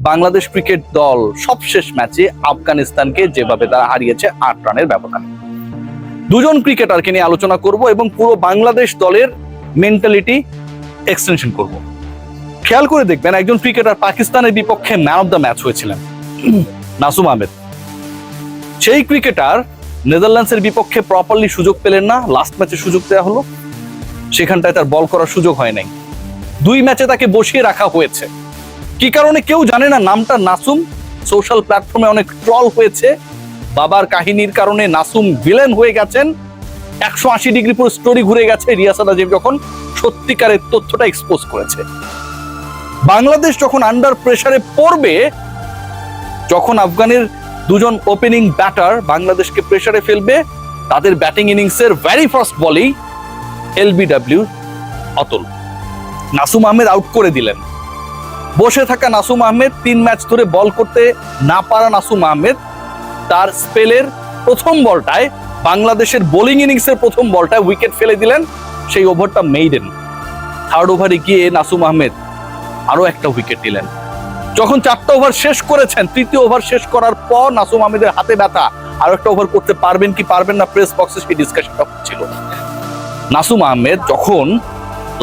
Bangladesh cricket দল সবশেষ ম্যাচে আফগানিস্তানকে যেভাবে তারা হারিয়েছে 8 রানের ব্যবধানে। দুজন ক্রিকেটারকে নিয়ে আলোচনা করব এবং পুরো বাংলাদেশ দলের মেন্টালিটি এক্সটেনশন করব। খেয়াল করে দেখবেন, একজন ক্রিকেটার পাকিস্তানের বিপক্ষে ম্যান অফ দ্য ম্যাচ হয়েছিলেন, নাসুম আহমেদ। সেই ক্রিকেটার নেদারল্যান্ডসের বিপক্ষে প্রপারলি সুযোগ পেলেন না, লাস্ট ম্যাচে সুযোগ দেওয়া হলো, সেখানটায় তার বল করার সুযোগ হয় নাই। 2 ম্যাচে তাকে বসিয়ে রাখা হয়েছে। কি কারণে কেউ জানে না। নামটা নাসুম সোশ্যাল প্ল্যাটফর্মে অনেক ট্রল হয়েছে। বাবার কাহিনীর কারণে নাসুম ভিলেন হয়ে গেছেন। 180 ডিগ্রি পুরো স্টোরি ঘুরে গেছে রিয়াসাত আজিম যখন সত্যিকারের তথ্যটা এক্সপোজ করেছে। বাংলাদেশ যখন আন্ডার প্রেসারে পড়বে, যখন আফগানের দুজন ওপেনিং ব্যাটার বাংলাদেশকে প্রেসারে ফেলবে, তাদের ব্যাটিং ইনিংসের ভেরি ফার্স্ট বলেই এলবিডব্লিউ অতুল নাসুম আহমেদ আউট করে দিলেন। বসে থাকা নাসুম আহমেদ, 3 ম্যাচ ধরে বল করতে না পারা নাসুম আহমেদ তার স্পেলের প্রথম বলটায়, বাংলাদেশের বোলিং ইনিংসের প্রথম বলটায় উইকেট ফেলে দিলেন। সেই ওভারটা মেইডেন। 3rd ওভারে গিয়ে নাসুম আহমেদ আরো একটা উইকেট নিলেন। যখন 4টা ওভার শেষ করেছেন, 3য় ওভার শেষ করার পর নাসুম আহমেদের হাতে ব্যথা, আরো একটা ওভার করতে পারবেন কি পারবেন না প্রেস বক্সে সেই ডিসকাশনটা হচ্ছিল। নাসুম আহমেদ যখন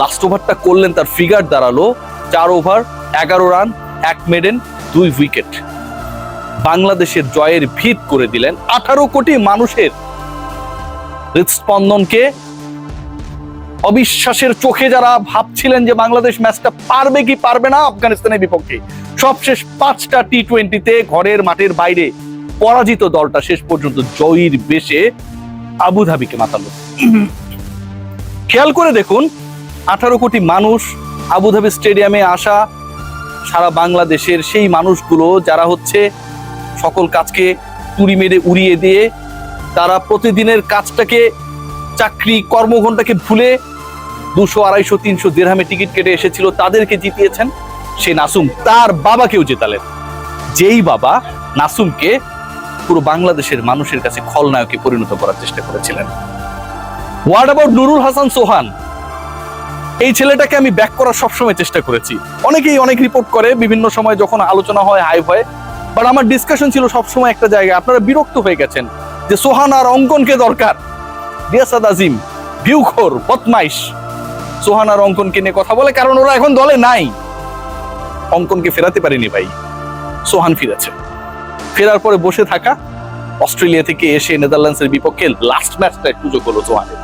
লাস্ট ওভারটা করলেন, তার ফিগার দাঁড়ালো 4 ওভার 11 রান, 1 মেডেন, 2 উইকেট। বাংলাদেশের জয়ের ভিত করে দিলেন। 18 কোটি মানুষের হৃদস্পন্দনকে অবিশ্বাসের চোখে যারা ভাবছিলেন যে বাংলাদেশ ম্যাচটা পারবে কি পারবে না আফগানিস্তানের বিপক্ষে, সবশেষ 5টা টি20তে ঘরের মাঠের বাইরে পরাজিত দলটা শেষ পর্যন্ত জয়ীর বেশে আবুধাবিকে মাতালো। খেয়াল করে দেখুন, 18 কোটি মানুষ আবুধাবি স্টেডিয়ামে আসা, সারা বাংলাদেশের সেই মানুষগুলো যারা হচ্ছে সকল কাজকে তুড়ি মেরে উড়িয়ে দিয়ে তারা প্রতিদিনের কাজটাকে, চাকরি কর্মঘণ্টাকে ভুলে 200, 250, 300 দিরহামে টিকিট কেটে এসেছিল, তাদেরকে জিতিয়েছেন। সেই নাসুম তার বাবাকেও জেতালেন, যেই বাবা নাসুমকে পুরো বাংলাদেশের মানুষের কাছে খলনায়কে পরিণত করার চেষ্টা করেছিলেন। হোয়াট অ্যাবাউট নুরুল হাসান সোহান? এই ছেলেটাকে আমি ব্যাক করার সবসময় চেষ্টা করেছি। অনেকেই অনেক রিপোর্ট করে বিভিন্ন সময় যখন আলোচনা হয়, হাইপ হয়, বাট আমার ডিসকাশন ছিল সবসময় একটা জায়গায়। আপনারা বিরক্ত হয়ে গেছেন যে সোহান আর অঙ্কনকে দরকার। রিয়াসাত আজিম ভিউখোর বদমাইশ সোহান আর অঙ্কনকে নিয়ে কথা বলে, কারণ ওরা এখন দলে নাই। অঙ্কনকে ফেরাতে পারেনি ভাই, সোহান ফিরেছে। ফেরার পরে বসে থাকা, অস্ট্রেলিয়া থেকে এসে নেদারল্যান্ডসের বিপক্ষে লাস্ট ম্যাচটায় সুযোগ হলো সোহানের।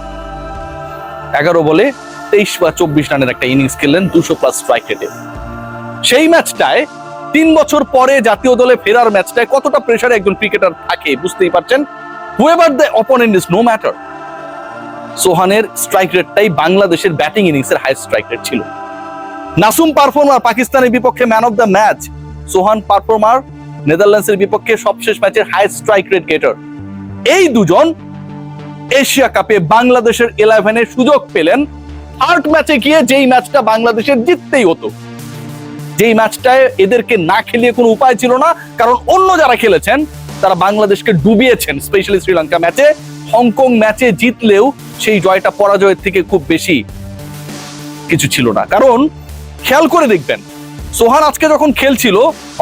11 বলে 23 বা 24 রানের একটা ইনিংস খেললেন 200+ স্ট্রাইক রেটে। সেই ম্যাচটায় 3 বছর পরে জাতীয় দলে ফেরার ম্যাচটায় কতটা প্রেসারে একজন ক্রিকেটার থাকে বুঝতেই পারছেন। Whoever the opponent is no matter. সোহানের স্ট্রাইক রেটটাই বাংলাদেশের ব্যাটিং ইনিংসের হাইয়েস্ট স্ট্রাইক রেট ছিল। নাসুম পারফর্মার পাকিস্তানের বিপক্ষে man of the match, Sohan performer নেদারল্যান্ডসের বিপক্ষে সবশেষ ম্যাচের হাইয়েস্ট স্ট্রাইক রেট গেটার। এই দুজন এশিয়া কাপে বাংলাদেশের 11-এ সুযোগ পেলেন 3rd ম্যাচে গিয়ে, যেই ম্যাচটা বাংলাদেশের জিততেই হতো, যেই ম্যাচটায় এদেরকে না খেলিয়ে কোনো উপায় ছিল না, কারণ অন্য যারা খেলেছেন তারা বাংলাদেশকে ডুবিয়েছেন। স্পেশালি শ্রীলঙ্কা ম্যাচে, হংকং ম্যাচে জিতলেও সেই জয়টা পরাজয়ের থেকে খুব বেশি কিছু ছিল না। কারণ খেয়াল করে দেখবেন, সোহান আজকে যখন খেলছিল,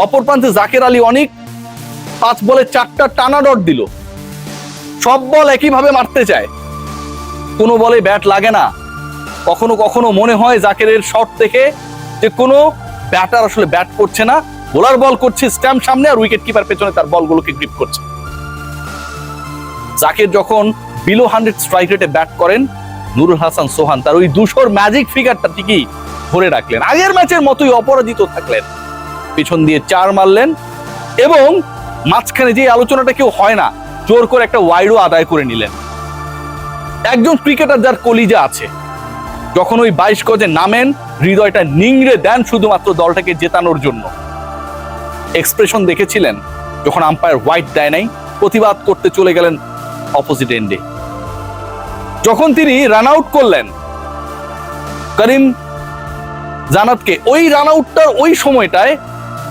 অপর প্রান্তে জাকের আলী অনিক 5 বলে 4টা টানা ডট দিল। সব বল একইভাবে মারতে চায়, কোনো বলে ব্যাট লাগে না। কখনো কখনো মনে হয় জাকেরের শট দেখে যে কোনো ব্যাটার আসলে ব্যাট করছে না, বোলার বল করছে স্ট্যাম্প সামনে, আর উইকেট কিপার পেছনে তার বলগুলোকে গ্রিপ করছে। জাকের যখন বিলো 100 স্ট্রাইক রেটে ব্যাট করেন, নুরুল হাসান সোহান তার ওই 200-র ম্যাজিক ফিগারটা ঠিকই ধরে রাখলেন। আগের ম্যাচের মতোই অপরাজিত থাকলেন, পিছন দিয়ে 4 মারলেন এবং মাঝখানে যে আলোচনাটা কেউ হয় না, জোর করে একটা ওয়াইডও আদায় করে নিলেন। একজন ক্রিকেটার যার কলিজা আছে, যখন ওই 22 গজে নামেন, হৃদয়টা নিংড়ে দেন শুধুমাত্র দলটাকে জেতানোর জন্য। এক্সপ্রেশন দেখেছিলেন যখন আম্পায়ার হোয়াইট দেয় নাই, প্রতিবাদ করতে চলে গেলেন অপোজিট এন্ডে। যখন তিনি রান আউট করলেন করিম জানাতকে, ওই রান আউটটার ওই সময়টায়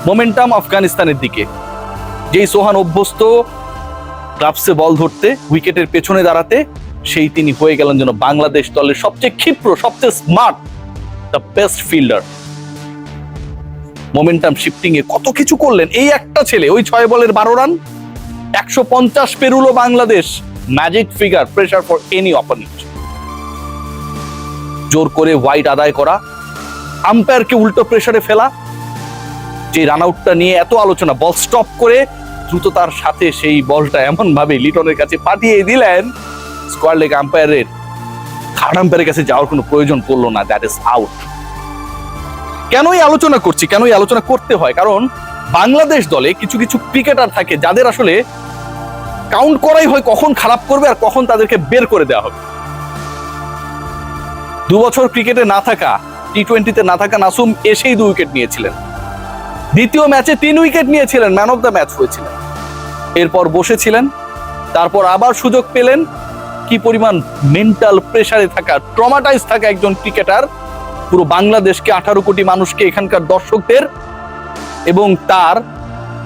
মোমেন্টাম আফগানিস্তানের দিকে। যেই সোহান অভ্যস্ত গ্লাভসে বল ধরতে, উইকেটের পেছনে দাঁড়াতে, সেই তিনি হয়ে গেলেন যেন বাংলাদেশ দলের সবচেয়ে ক্ষিপ্র, সবচেয়ে smart, the best fielder. Momentum shifting এ কত কিছু করলেন। এই একটা ছেলে, ওই 6 বলের 12 রান, 150 পেরুলো Bangladesh. Magic figure, pressure for any opponent. জোর করে হোয়াইট আদায় করা, আম্পায়ারকে উল্টো প্রেসারে ফেলা, যে রান আউটটা নিয়ে এত আলোচনা, বল স্টপ করে দ্রুততার সাথে সেই বলটা এমন ভাবে লিটনের কাছে পাঠিয়ে দিলেন, স্কোয়ার লেগ আম্পায়ারের থার্ড আম্পায়ারের কাছে যাওয়ার কোনো প্রয়োজন পড়লো না। That is out. কেন এই আলোচনা করছি, কেন এই আলোচনা করতে হয়? কারণ বাংলাদেশ দলে কিছু কিছু ক্রিকেটার থাকে যাদের আসলে কাউন্ট করাই হয় কখন খারাপ করবে আর কখন তাদেরকে বের করে দেওয়া হবে। 2 বছর ক্রিকেটে না থাকা, টি-20-তে না থাকা নাসুম এসেই 2 উইকেট নিয়েছিলেন। দ্বিতীয় ম্যাচে 3 উইকেট নিয়েছিলেন, ম্যান অফ দ্য ম্যাচ হয়েছিলেন। এরপর বসেছিলেন, তারপর আবার সুযোগ পেলেন। কি পরিমাণ মেন্টাল প্রেসারে থাকা, ট্রমাটাইজ থাকা একজন ক্রিকেটার, পুরো বাংলাদেশকে, 18 কোটি মানুষকে, এখানকার দর্শকদের এবং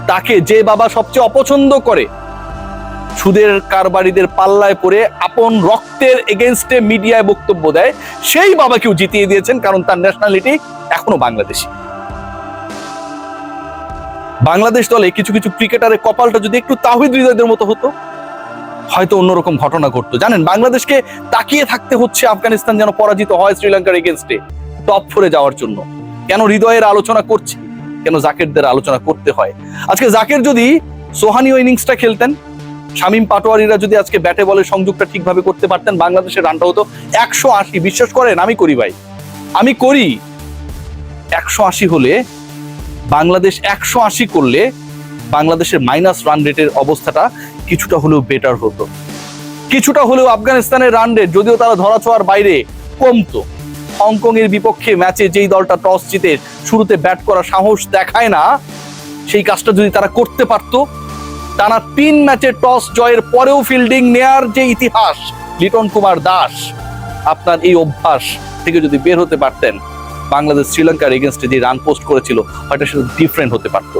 তাকে যে বাবা সবচেয়ে অপছন্দ করে, সুদের কারবারিদের পাল্লায় পড়ে আপন রক্তের এগেইনস্টে মিডিয়ায় বক্তব্য দেয়, সেই বাবাকেও জিতিয়ে দিয়েছেন, কারণ তার ন্যাশনালিটি এখনো বাংলাদেশি। বাংলাদেশ দলে কিছু কিছু ক্রিকেটারের কপালটা যদি একটু তাওহিদ হৃদয়দের মতো হতো, হয়তো অন্যরকম ঘটনা ঘটতো। জানেন, বাংলাদেশকে তাকিয়ে থাকতে হচ্ছে আফগানিস্তান যেন পরাজিত হয় শ্রীলঙ্কার এগেইনস্টে টপ 4-এ যাওয়ার জন্য। কেন হৃদয়ের আলোচনা করছি, কেন জাকেরদের আলোচনা করতে হয়? আজকে জাকের যদি সোহানীয় ইনিংসটা খেলতেন, শামীম পাটোয়ারিরা যদি আজকে ব্যাটে বলে সংযোগটা ঠিকভাবে করতে পারতেন, বাংলাদেশের রানটা হতো 180। বিশ্বাস করেন, আমি করি ভাই, আমি করি। 180 হলে বাংলাদেশ 180 করলে বাংলাদেশের মাইনাস রান রেটের অবস্থাটা কিছুটা হলেও বেটার হতো, কিছুটা হলেও আফগানিস্তানের রান রেট, যদিও তারা ধরাছোঁয়ার বাইরে, কমতো। হংকং এর বিপক্ষে ম্যাচে যেই দলটা টস জিতে শুরুতে ব্যাট করা সাহস দেখায় না, সেই কাজটা যদি তারা করতে পারতো, টানা 3 ম্যাচে টস জয়ের পরেও ফিল্ডিং নেয়ার যে ইতিহাস লিটন কুমার দাস, আপনার এই অভ্যাস থেকে যদি বের হতে পারতেন, বাংলাদেশ শ্রীলঙ্কার এগেইনস্টে যে রান পোস্ট করেছিল হয়তো সেটা ডিফারেন্ট হতে পারতো,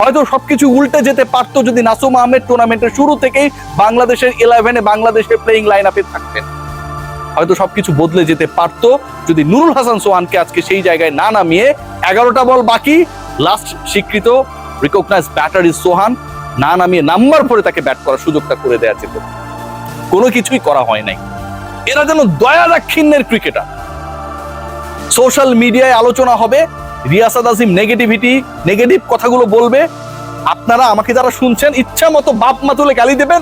হয়তো সবকিছু উল্টে যেতে পারতো যদি নাসুম আহমেদ টুর্নামেন্টের শুরু থেকেই বাংলাদেশের 11-এ বাংলাদেশের প্লেইং লাইন আপে থাকতেন, হয়তো সবকিছু বদলে যেতে পারতো যদি নুরুল হাসান সোহানকে আজকে সেই জায়গায় না নামিয়ে 11টা বল বাকি, লাস্ট স্বীকৃত রিকগনাইজ ব্যাটার ইজ সোহান, না নামিয়ে নাম্বার পরে তাকে ব্যাট করার সুযোগটা করে দেওয়া যেত। কোনো কিছুই করা হয় নাই। এরা যেন দয়া দাক্ষিণ্যের ক্রিকেটার। সোশ্যাল মিডিয়ায় আলোচনা হবে, রিয়াসাত আজিম নেগেটিভ কথাগুলো বলবে, আপনারা আমাকে যারা শুনছেন ইচ্ছা মতো বাপ মা তুলে গালি দেবেন,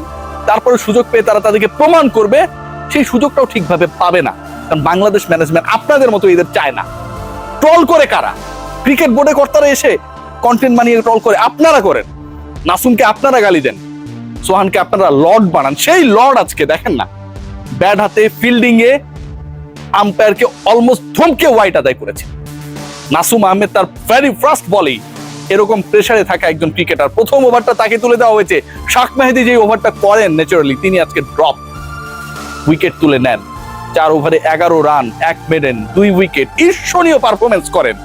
তারপরে সুযোগ পেয়ে তারা তাদেরকে প্রমাণ করবে, সেই সুযোগটাও ঠিকভাবে পাবে না। কারণ বাংলাদেশ ম্যানেজমেন্ট আপনাদের মতো এদের চায় না। ট্রল করে কারা? ক্রিকেট বোর্ডে কর্তারা এসে কন্টেন্ট বানিয়ে ট্রল করে, আপনারা করেন। নাসুমকে আপনারা গালি দেন, সোহানকে আপনারা লর্ড বানান। সেই লর্ড আজকে দেখেন না, ব্যাট হাতে ফিল্ডিং এ আম্পায়ারকে অলমোস্ট থমকে হোয়াইট আদায় করেছে। নাসুম আহমেদ তার ভেরি ফার্স্ট বলেই এরকম প্রেসারে থাকা একজন ক্রিকেটার, প্রথম ওভারটা তাকে তুলে দেওয়া হয়েছে। শাক মেহেদী যে ওভারটা করেন ন্যাচারালি, তিনি আজকে ড্রপ উইকেট তুলে নেন। 4 ওভারে 11 রান, 1 মেডেন, 2 উইকেট, ঈর্ষণীয় পারফরমেন্স করেন।